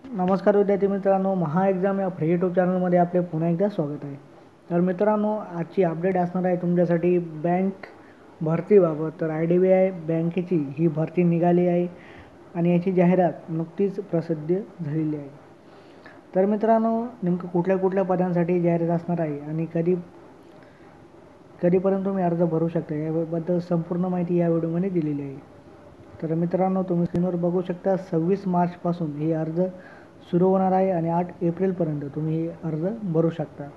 नमस्कार विद्यार्थी मित्रांनो, महा एक्झाम या फ्री यूट्यूब चॅनलमध्ये आपले पुन्हा एकदा स्वागत आहे। तर मित्रांनो, आजची अपडेट असणार आहे तुमच्यासाठी बँक भरतीबाबत। तर IDBI बँकेची ही भरती निघाली आहे आणि याची जाहिरात नुकतीच प्रसिद्ध झालेली आहे। तर मित्रांनो, नेमकं कुठल्या पदांसाठी जाहिरात असणार आहे आणि कधीपर्यंत तुम्ही अर्ज भरू शकता याबद्दल संपूर्ण माहिती या व्हिडिओमध्ये दिलेली आहे। तर मित्रांनो, तुम्ही स्क्रीनवर बघू शकता 26 मार्चपासून हे अर्ज सुरू होणार आहे आणि 8 एप्रिलपर्यंत तुम्ही हे अर्ज भरू शकता।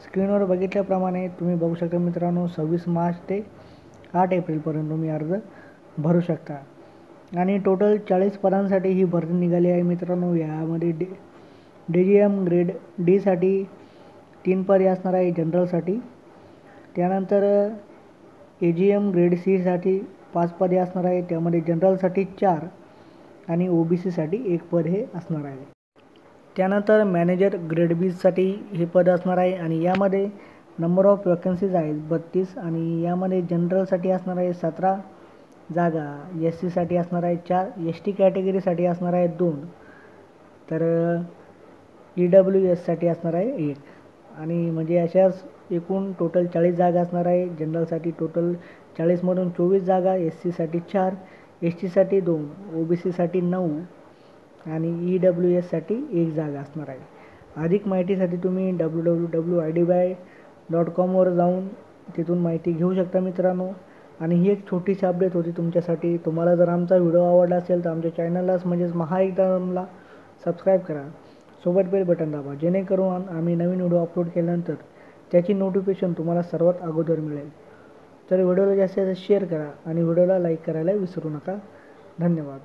स्क्रीनवर बघितल्याप्रमाणे तुम्ही बघू शकता मित्रांनो, 26 मार्च ते 8 एप्रिलपर्यंत तुम्ही अर्ज भरू शकता आणि टोटल 40 पदांसाठी ही भरती निघाली आहे मित्रांनो। यामध्ये DGM ग्रेड डी साठी 3 पदे असणार आहे जनरलसाठी। त्यानंतर AGM ग्रेड सी साठी 5 पदे असणार आहे, त्यामध्ये जनरलसाठी 4 आणि OBC साठी 1 पद हे असणार आहे। त्यानंतर मॅनेजर ग्रेड बी साठी हे पद असणार आहे आणि यामध्ये नंबर ऑफ वॅकन्सीज आहेत 32 आणि यामध्ये जनरलसाठी असणार आहे 17 जागा, SC साठी असणार आहे 4, ST कॅटेगरीसाठी असणार आहे 2, तर EWS साठी असणार आहे 1 आणि म्हणजे अशाच एकूण टोटल 40 जागा असणार आहे। जनरलसाठी टोटल 40 मधून 24 जागा, SC साठी 4, ST साठी 2, OBC साठी 9 आणि EWS साठी 1 जागा असणार आहे। अधिक माहितीसाठी तुम्ही www.idbi.com वर जाऊन तिथून माहिती घेऊ शकता मित्रांनो। आणि ही एक छोटीशी अपडेट होती तुमच्यासाठी। तुम्हाला जर आमचा व्हिडिओ आवडला असेल तर आमच्या चॅनलला म्हणजेच महा एक्झामला सबस्क्राईब करा, सोबत बेल बटन दाबा, जेणेकरून आम्ही नवीन व्हिडिओ अपलोड केल्यानंतर त्याची नोटिफिकेशन तुम्हाला सर्वात अगोदर मिळेल। तर व्हिडिओला जास्तीत जास्त शेअर करा आणि व्हिडिओला लाईक करायला विसरू नका। धन्यवाद।